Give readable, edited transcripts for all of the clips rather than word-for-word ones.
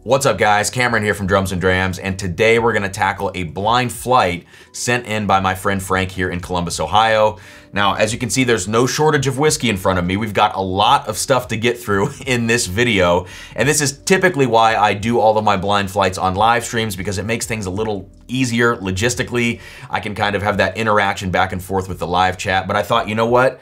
What's up guys, Cameron here from Drums and Drams, and today we're gonna tackle a blind flight sent in by my friend Frank here in Columbus, Ohio. Now, as you can see, there's no shortage of whiskey in front of me. We've got a lot of stuff to get through in this video, and this is typically why I do all of my blind flights on live streams, because it makes things a little easier logistically. I can kind of have that interaction back and forth with the live chat, but I thought, you know what?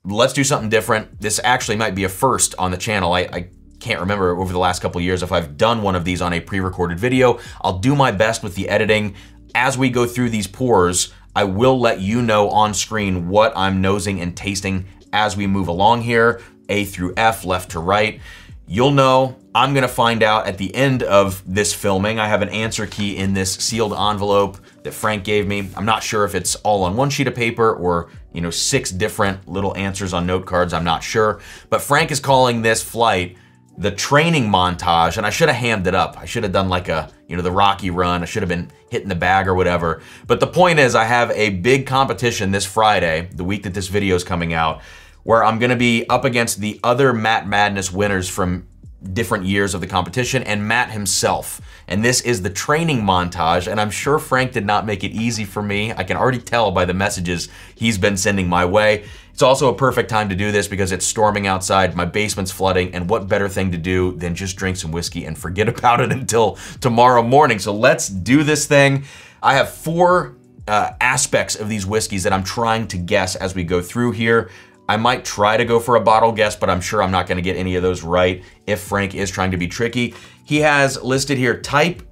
Let's do something different. This actually might be a first on the channel. I can't remember over the last couple of years if I've done one of these on a pre-recorded video. I'll do my best with the editing. As we go through these pours, I will let you know on screen what I'm nosing and tasting as we move along here, A through F, left to right. You'll know, I'm gonna find out at the end of this filming. I have an answer key in this sealed envelope that Frank gave me. I'm not sure if it's all on one sheet of paper or 6 different little answers on note cards, I'm not sure. But Frank is calling this flight the training montage, and I should have hammed it up. I should have done like a, the Rocky run. I should have been hitting the bag or whatever. But the point is, I have a big competition this Friday, the week that this video is coming out, where I'm gonna be up against the other Matt Madness winners from different years of the competition and Matt himself. And this is the training montage, and I'm sure Frank did not make it easy for me. I can already tell by the messages he's been sending my way. It's also a perfect time to do this because it's storming outside, my basement's flooding, and what better thing to do than just drink some whiskey and forget about it until tomorrow morning. So let's do this thing. I have 4 aspects of these whiskeys that I'm trying to guess as we go through here. I might try to go for a bottle guess, but I'm sure I'm not gonna get any of those right if Frank is trying to be tricky. He has listed here type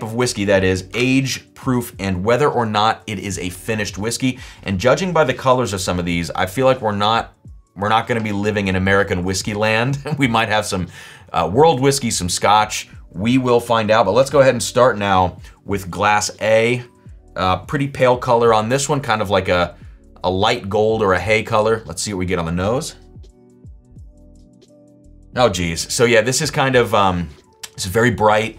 of whiskey, that is, age, proof, and whether or not it is a finished whiskey. And judging by the colors of some of these, I feel like we're not gonna be living in American whiskey land. We might have some world whiskey, some scotch. We will find out, but let's go ahead and start now with glass A. Pretty pale color on this one, kind of like a light gold or a hay color. Let's see what we get on the nose. Oh geez, so yeah, this is kind of, it's very bright,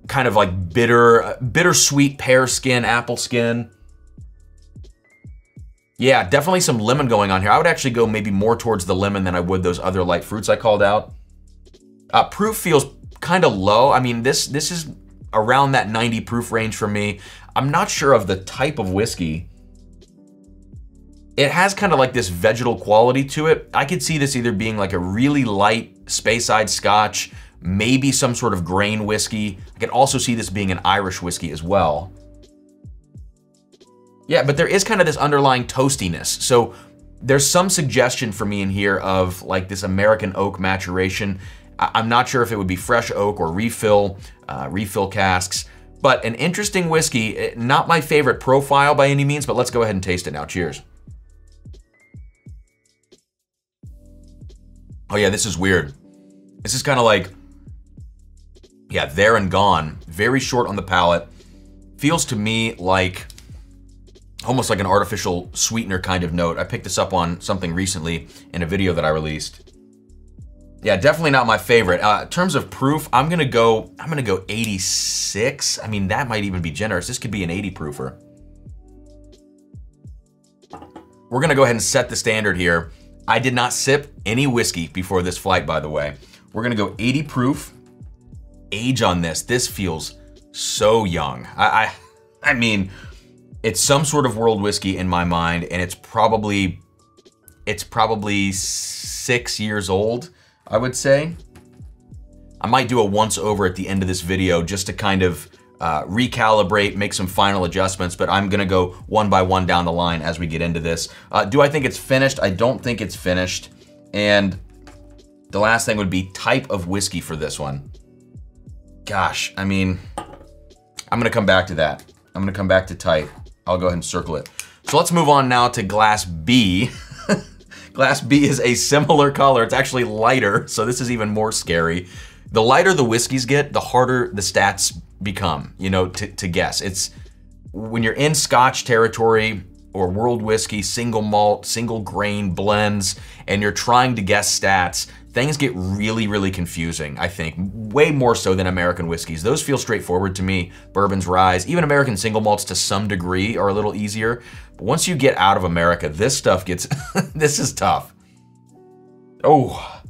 kind of like bittersweet pear skin, apple skin. Yeah, definitely some lemon going on here. I would actually go maybe more towards the lemon than I would those other light fruits I called out. Proof feels kind of low. I mean, this is around that 90 proof range for me. I'm not sure of the type of whiskey. It has kind of like this vegetal quality to it. I could see this either being like a really light Speyside Scotch, maybe some sort of grain whiskey. I could also see this being an Irish whiskey as well. Yeah, but there is kind of this underlying toastiness. So there's some suggestion for me in here of like this American oak maturation. I'm not sure if it would be fresh oak or refill casks, but an interesting whiskey. Not my favorite profile by any means, but let's go ahead and taste it now. Cheers. Oh yeah, this is weird. This is kind of like, yeah, there and gone. Very short on the palate. Feels to me like, almost like an artificial sweetener kind of note. I picked this up on something recently in a video that I released. Yeah, definitely not my favorite. In terms of proof, I'm gonna go 86. I mean, that might even be generous. This could be an 80 proofer. We're gonna go ahead and set the standard here. I did not sip any whiskey before this flight, by the way. We're gonna go 80 proof. Age on this. This feels so young. I mean, it's some sort of world whiskey in my mind, and it's probably 6 years old, I would say. I might do a once over at the end of this video just to kind of recalibrate, make some final adjustments, but I'm gonna go one by one down the line as we get into this. Do I think it's finished? I don't think it's finished. And the last thing would be type of whiskey for this one. Gosh, I mean, I'm gonna come back to that. I'm gonna come back to type. I'll go ahead and circle it. So let's move on now to glass B. Glass B is a similar color. It's actually lighter, so this is even more scary. The lighter the whiskeys get, the harder the stats become, to guess. It's when you're in Scotch territory or world whiskey, single malt, single grain blends, and you're trying to guess stats, things get really, really confusing, I think. Way more so than American whiskeys. Those feel straightforward to me. Bourbons, ryes, even American single malts to some degree are a little easier. But once you get out of America, this stuff gets, this is tough. Oh,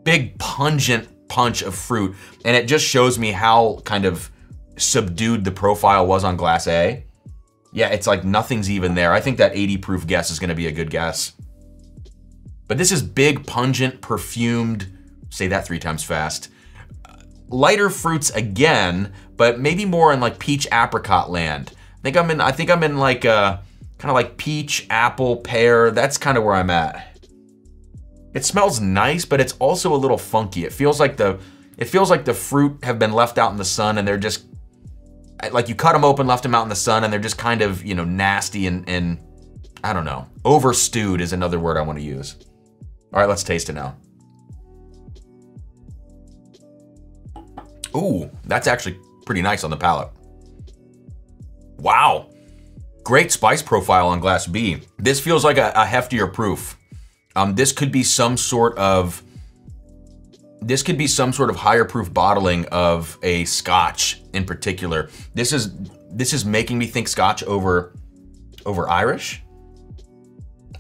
big pungent punch of fruit. And it just shows me how kind of subdued the profile was on glass A. Yeah, it's like nothing's even there. I think that 80 proof guess is gonna be a good guess. But this is big, pungent, perfumed, say that 3 times fast. Lighter fruits again, but maybe more in like peach apricot land. I think I'm in like kind of like peach, apple, pear. That's kind of where I'm at. It smells nice, but it's also a little funky. It feels like the fruit have been left out in the sun and they're just, like you cut them open, left them out in the sun and they're just kind of, you know, nasty and I don't know. Over stewed is another word I want to use. All right, let's taste it now. Ooh, that's actually pretty nice on the palate. Wow, great spice profile on glass B. This feels like a heftier proof. This could be some sort of higher proof bottling of a Scotch in particular. This is making me think Scotch over Irish,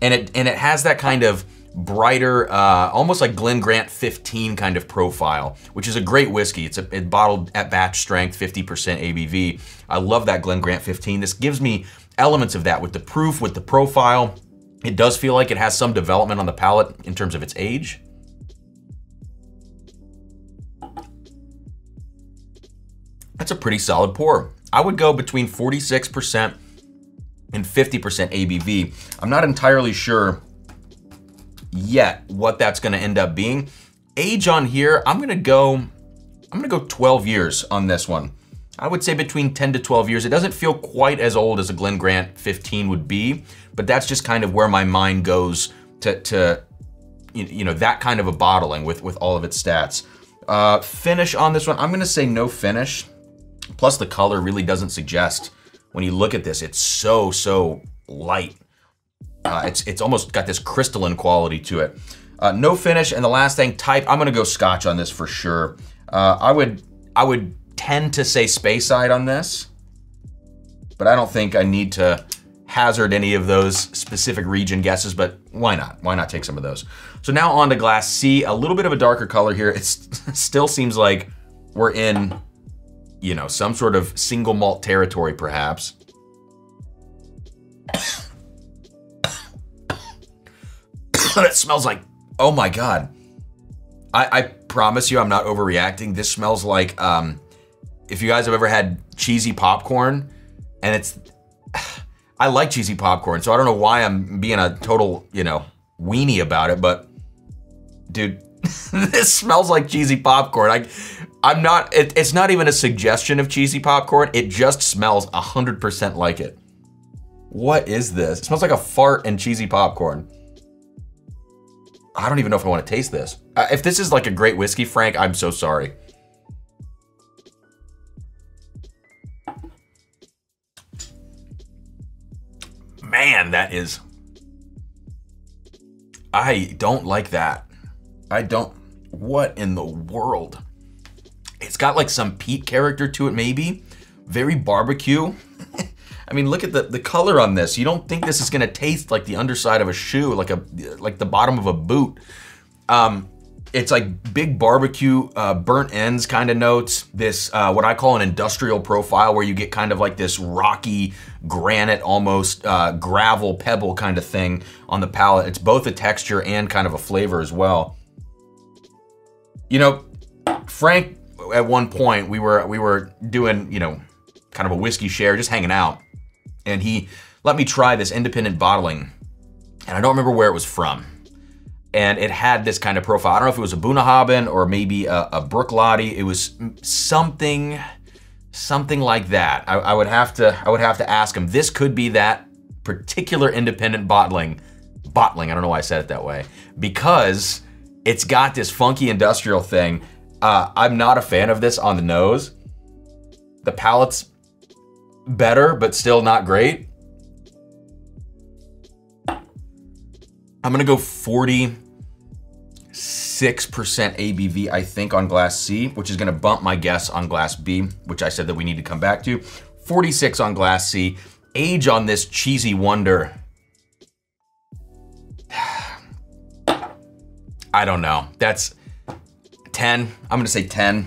and it has that kind of brighter, almost like Glen Grant 15 kind of profile, which is a great whiskey. It's bottled at batch strength, 50% ABV. I love that Glen Grant 15. This gives me elements of that with the proof, with the profile. It does feel like it has some development on the palate in terms of its age. That's a pretty solid pour. I would go between 46% and 50% ABV. I'm not entirely sure yet what that's gonna end up being. Age on here, I'm gonna go 12 years on this one. I would say between 10 to 12 years. It doesn't feel quite as old as a Glen Grant 15 would be, but that's just kind of where my mind goes to you know, that kind of a bottling with all of its stats. Finish on this one, I'm gonna say no finish. Plus the color really doesn't suggest, when you look at this, it's so light. It's almost got this crystalline quality to it. No finish, and the last thing, type, I'm gonna go Scotch on this for sure. I would tend to say Speyside on this, but I don't think I need to hazard any of those specific region guesses, but why not? Why not take some of those? So now on to glass C, a little bit of a darker color here. It still seems like we're in, you know, some sort of single malt territory perhaps. It smells like, oh my God. I promise you I'm not overreacting. This smells like, if you guys have ever had cheesy popcorn, and it's, I like cheesy popcorn, so I don't know why I'm being a total, you know, weenie about it, but dude, this smells like cheesy popcorn. I'm not, it's not even a suggestion of cheesy popcorn. It just smells 100% like it. What is this? It smells like a fart and cheesy popcorn. I don't even know if I want to taste this. If this is like a great whiskey, Frank, I'm so sorry. Man, that is, I don't like that. I don't, what in the world? It's got like some peat character to it maybe. Very barbecue. I mean, look at the color on this. You don't think this is gonna taste like the underside of a shoe, like the bottom of a boot. It's like big barbecue, burnt ends kind of notes. This, what I call an industrial profile, where you get kind of like this rocky granite, almost gravel pebble kind of thing on the palate. It's both a texture and kind of a flavor as well. You know, Frank, at one point we were doing, you know, kind of a whiskey share, just hanging out. And he let me try this independent bottling, and I don't remember where it was from. And it had this kind of profile. I don't know if it was a Bunnahabhain or maybe a Bruichladdich. It was something like that. I would have to ask him. This could be that particular independent bottling. I don't know why I said it that way, because it's got this funky industrial thing. I'm not a fan of this on the nose. The palate's better, but still not great. I'm gonna go 46% ABV, I think, on glass C, which is gonna bump my guess on glass B, which I said that we need to come back to. 46 on glass C. Age on this cheesy wonder, I don't know. That's 10. I'm gonna say 10.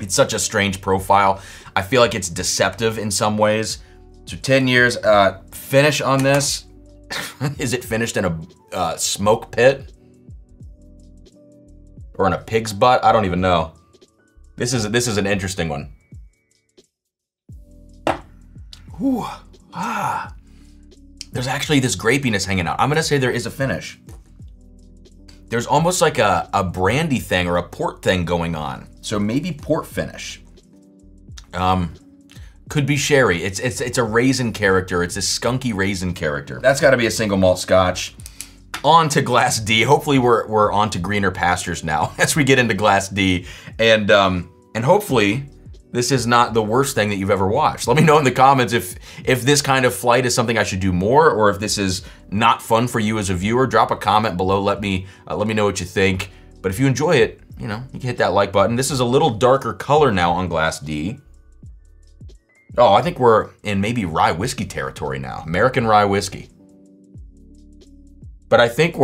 It's such a strange profile. I feel like it's deceptive in some ways. So 10 years. Finish on this. Is it finished in a smoke pit? Or in a pig's butt? I don't even know. This is an interesting one. Ooh, There's actually this grapiness hanging out. I'm gonna say there is a finish. There's almost like a brandy thing or a port thing going on. So maybe port finish. Could be sherry. It's a raisin character. It's a skunky raisin character. That's gotta be a single malt scotch. On to Glass D. Hopefully we're on to greener pastures now as we get into Glass D. And hopefully this is not the worst thing that you've ever watched. Let me know in the comments if this kind of flight is something I should do more, or if this is not fun for you as a viewer. Drop a comment below. Let me know what you think. But if you enjoy it, you know, you can hit that like button. This is a little darker color now on Glass D. Oh, I think we're in maybe rye whiskey territory now. American rye whiskey. But I think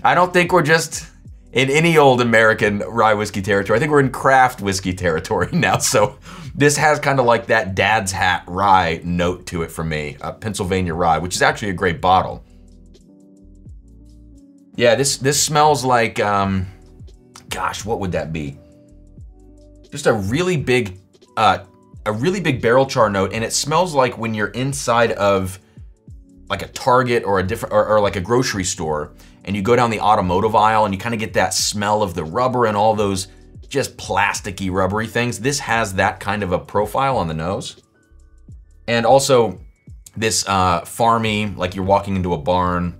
I don't think we're just in any old American rye whiskey territory. I think we're in craft whiskey territory now. So this has kind of like that dad's hat rye note to it for me. Pennsylvania rye, which is actually a great bottle. Yeah, this smells like, gosh, what would that be? Just a really big barrel char note, and it smells like when you're inside of like a Target or a different, or like a grocery store, and you go down the automotive aisle and you kind of get that smell of the rubber and all those just plasticky rubbery things. This has that kind of a profile on the nose. And also this farmy, like you're walking into a barn,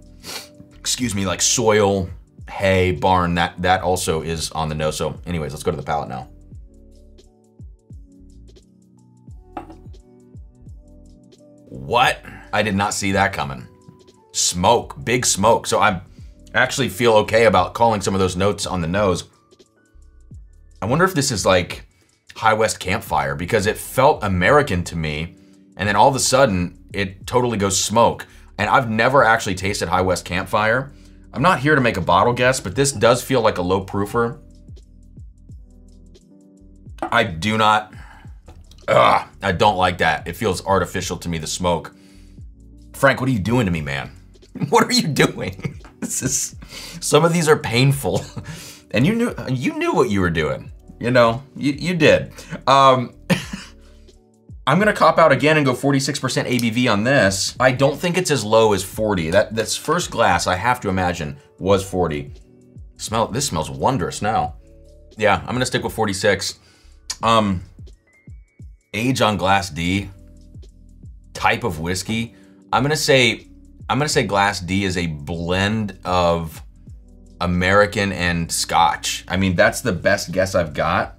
excuse me, like soil, hay, barn, that also is on the nose. So anyways, let's go to the palate now. What? I did not see that coming. Smoke, big smoke. So I actually feel okay about calling some of those notes on the nose. I wonder if this is like High West Campfire, because it felt American to me, and then all of a sudden it totally goes smoke. And I've never actually tasted High West Campfire. I'm not here to make a bottle guess, but this does feel like a low proofer. I don't like that. It feels artificial to me, the smoke. Frank, what are you doing to me, man? What are you doing? Some of these are painful. And you knew what you were doing. You know, you did. I'm gonna cop out again and go 46% ABV on this. I don't think it's as low as 40. That's first glass, I have to imagine, was 40. This smells wondrous now. Yeah, I'm gonna stick with 46. Age on Glass D, type of whiskey. I'm gonna say Glass D is a blend of American and Scotch. I mean, that's the best guess I've got.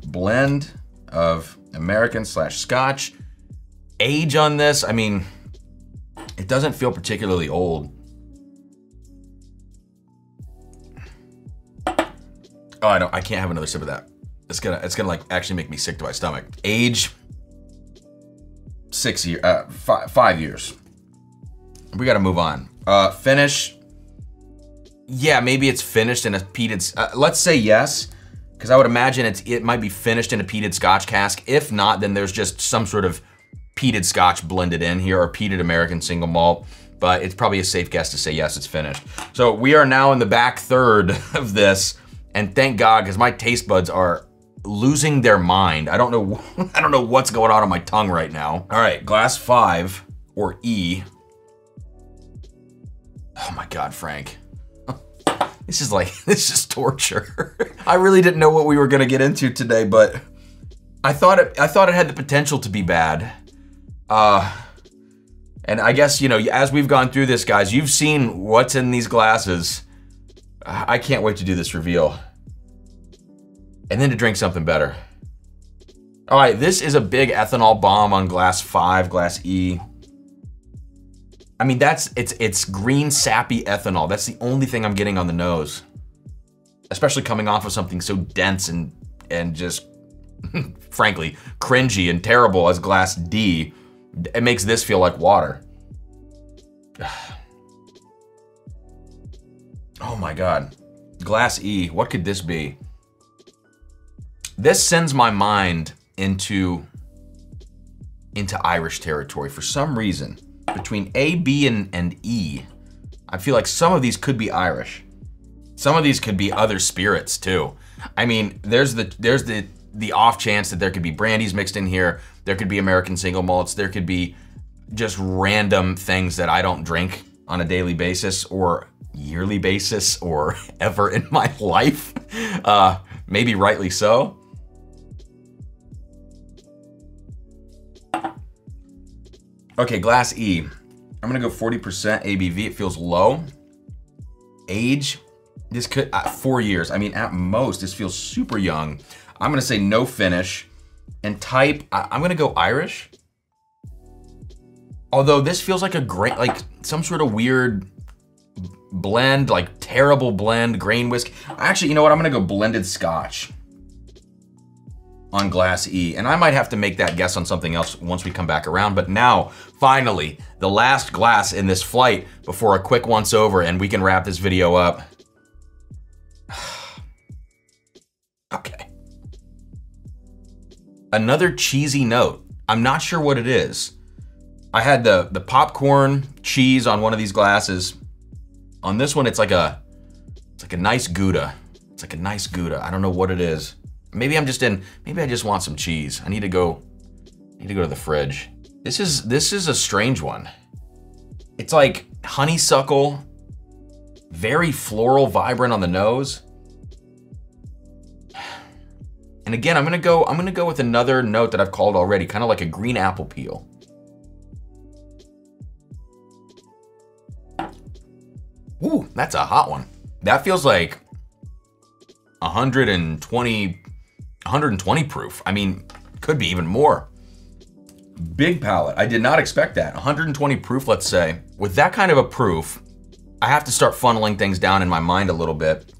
Blend of American / Scotch. Age on this, I mean, it doesn't feel particularly old. Oh, I can't have another sip of that. It's gonna like actually make me sick to my stomach. Age, 5 years. We gotta move on. Finish, yeah, maybe it's finished in a peated, let's say yes, because I would imagine it might be finished in a peated Scotch cask. If not, then there's just some sort of peated Scotch blended in here, or peated American single malt, but it's probably a safe guess to say yes, it's finished. So we are now in the back third of this, and thank God, because my taste buds are losing their mind. I don't know what's going on my tongue right now. All right, Glass 5, or E. Oh my God, Frank. This is torture. I really didn't know what we were gonna get into today, but I thought it had the potential to be bad. And I guess, you know, as we've gone through this, guys, you've seen what's in these glasses. I can't wait to do this reveal. And then to drink something better. All right, this is a big ethanol bomb on Glass 5, Glass E. I mean, it's green sappy ethanol. That's the only thing I'm getting on the nose. Especially coming off of something so dense and just, frankly, cringy and terrible as Glass D. It makes this feel like water. Oh my God. Glass E, what could this be? This sends my mind into Irish territory for some reason. Between A, B, and E, I feel like some of these could be Irish. Some of these could be other spirits too. I mean, there's the off chance that there could be brandies mixed in here. There could be American single malts. There could be just random things that I don't drink on a daily basis or yearly basis or ever in my life. Maybe rightly so. Okay, Glass E. I'm gonna go 40% ABV. It feels low. Age, this could, 4 years. I mean, at most, this feels super young. I'm gonna say no finish. And type, I'm gonna go Irish. Although this feels like a great, like some sort of weird blend, like terrible blend, grain whiskey. Actually, you know what? I'm gonna go blended Scotch on Glass E. And I might have to make that guess on something else once we come back around. But now, finally, the last glass in this flight before a quick once over and we can wrap this video up. Okay. Another cheesy note. I'm not sure what it is. I had the popcorn cheese on one of these glasses. On this one, it's like a nice Gouda. It's like a nice Gouda. I don't know what it is. Maybe I'm just in, maybe I just want some cheese. I need to go to the fridge. This is a strange one. It's like honeysuckle, very floral, vibrant on the nose. And again, I'm gonna go with another note that I've called already, kind of like a green apple peel. Ooh, that's a hot one. That feels like 120 proof. I mean, could be even more. Big palate. I did not expect that. 120 proof, let's say. With that kind of a proof, I have to start funneling things down in my mind a little bit.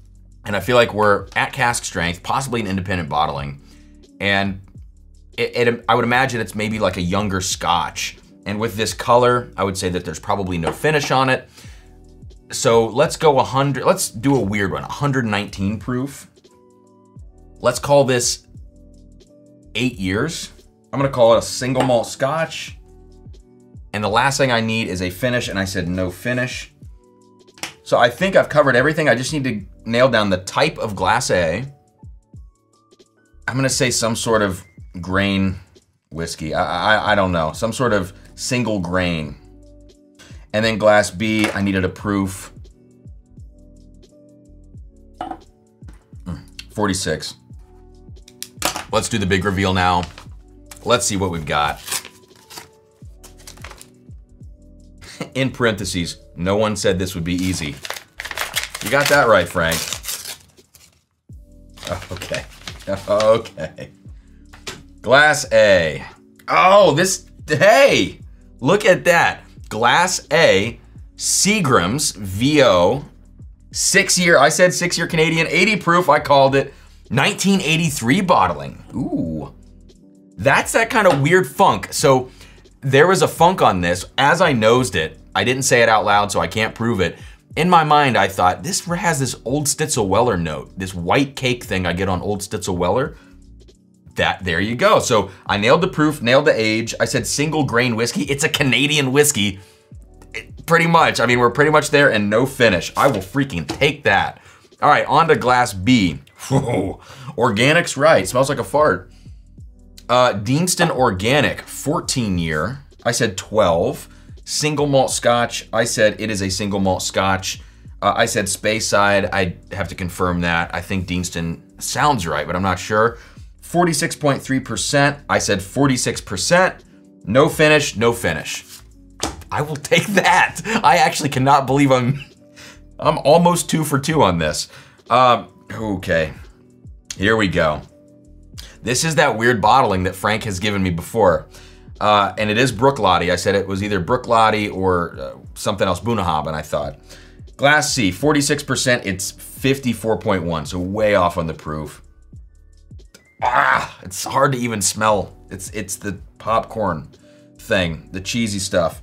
And I feel like we're at cask strength, possibly an independent bottling. And I would imagine it's maybe like a younger Scotch. And with this color, I would say that there's probably no finish on it. So let's go 100, let's do a weird one, 119 proof. Let's call this 8 years. I'm gonna call it a single malt Scotch. And the last thing I need is a finish, and I said no finish. So I think I've covered everything. I just need to nail down the type of Glass A. I'm gonna say some sort of grain whiskey. I don't know, some sort of single grain. And then Glass B, I needed a proof. 46. Let's do the big reveal now. Let's see what we've got. In parentheses, no one said this would be easy. You got that right, Frank. Oh, okay. Okay. Glass A. Oh, this, hey, look at that. Glass A, Seagram's VO, 6 year, I said 6 year Canadian, 80 proof, I called it, 1983 bottling. Ooh, that's that kind of weird funk. So there was a funk on this. As I nosed it, I didn't say it out loud, so I can't prove it. In my mind, I thought, this has this Old Stitzel Weller note, this white cake thing I get on Old Stitzel Weller. There you go. So I nailed the proof, nailed the age. I said single grain whiskey. It's a Canadian whiskey, pretty much. I mean, we're pretty much there, and no finish. I will freaking take that. All right, on to Glass B. Whoa. Organic's right, smells like a fart. Deanston Organic, 14 year. I said 12. Single malt Scotch. I said it is a single malt Scotch. I said Speyside. I have to confirm that. I think Deanston sounds right, but I'm not sure. 46.3%. I said 46%. No finish, no finish. I will take that. I actually cannot believe I'm almost 2 for 2 on this. Okay, here we go. This is that weird bottling that Frank has given me before. And it is Bruichladdich. I said it was either Bruichladdich or something else, Bunnahabhain, I thought. Glass C, 46%, it's 54.1, so way off on the proof. It's hard to even smell. It's the popcorn thing, the cheesy stuff.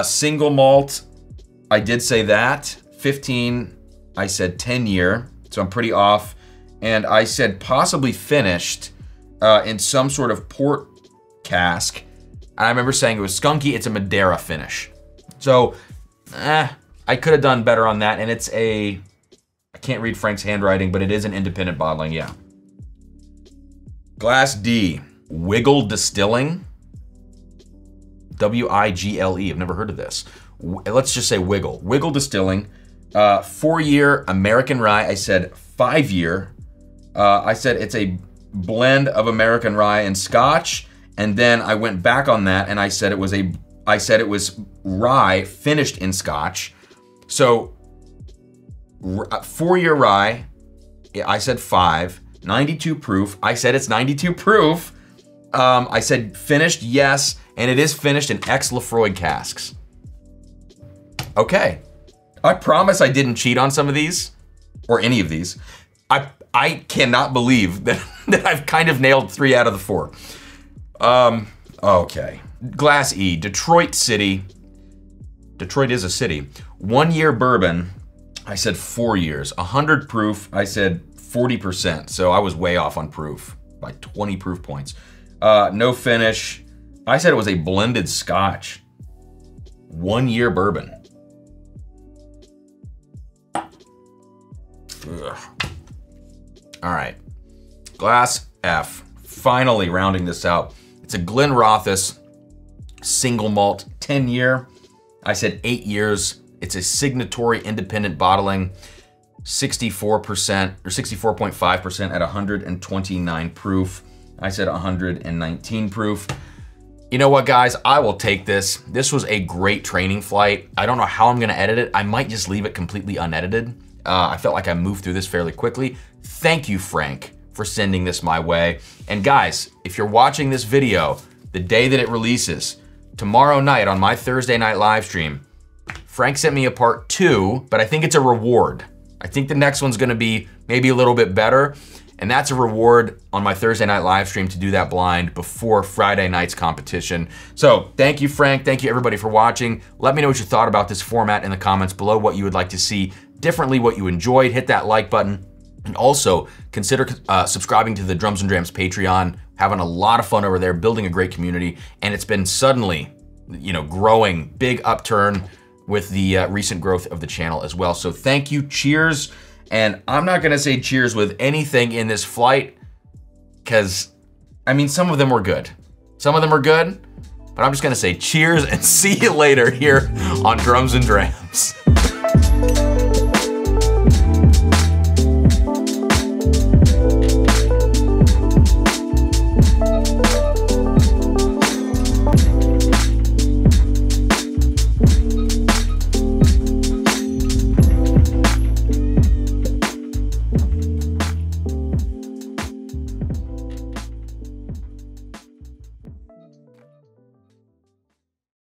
Single malt, I did say that. 15, I said 10 year, so I'm pretty off. and I said possibly finished in some sort of port cask. And I remember saying it was skunky, it's a Madeira finish. So, I could have done better on that, and it's a, I can't read Frank's handwriting, but it is an independent bottling, yeah. Glass D, Wiggle Distilling. W-I-G-L-E, I've never heard of this. Let's just say Wiggle. Wiggle Distilling, 4-year American rye. I said 5-year. I said it's a blend of American rye and Scotch, and then I went back on that and I said it was rye finished in Scotch. So 4-year rye, I said 5, 92 proof. I said it's 92 proof. I said finished, yes, and it is finished in ex-Lefroy casks. Okay, I promise I didn't cheat on some of these, or any of these. I cannot believe that, that I've kind of nailed 3 out of the 4. Okay. Glass E, Detroit City. Detroit is a city. 1-year bourbon, I said 4 years. 100 proof, I said 40%. So I was way off on proof by 20 proof points. No finish. I said it was a blended Scotch. 1-year bourbon. Ugh. All right, Glass F, finally rounding this out. It's a Glenrothes single malt, 10-year. I said 8 years. It's a signatory independent bottling, 64% or 64.5% at 129 proof. I said 119 proof. You know what, guys? I will take this. This was a great training flight. I don't know how I'm gonna edit it. I might just leave it completely unedited. I felt like I moved through this fairly quickly. Thank you, Frank, for sending this my way. And guys, if you're watching this video the day that it releases, tomorrow night on my Thursday night live stream, Frank sent me a part 2, but I think it's a reward. I think the next one's gonna be maybe a little bit better, and that's a reward on my Thursday night live stream to do that blind before Friday night's competition. So thank you, Frank. Thank you, everybody, for watching. Let me know what you thought about this format in the comments below, what you would like to see differently, what you enjoyed. Hit that like button. And also consider subscribing to the Drums and Drams Patreon. Having a lot of fun over there, building a great community. And it's been suddenly, you know, growing, big upturn with the recent growth of the channel as well. So thank you, cheers. And I'm not gonna say cheers with anything in this flight, because, I mean, some of them were good. Some of them are good, but I'm just gonna say cheers and see you later here on Drums and Drams.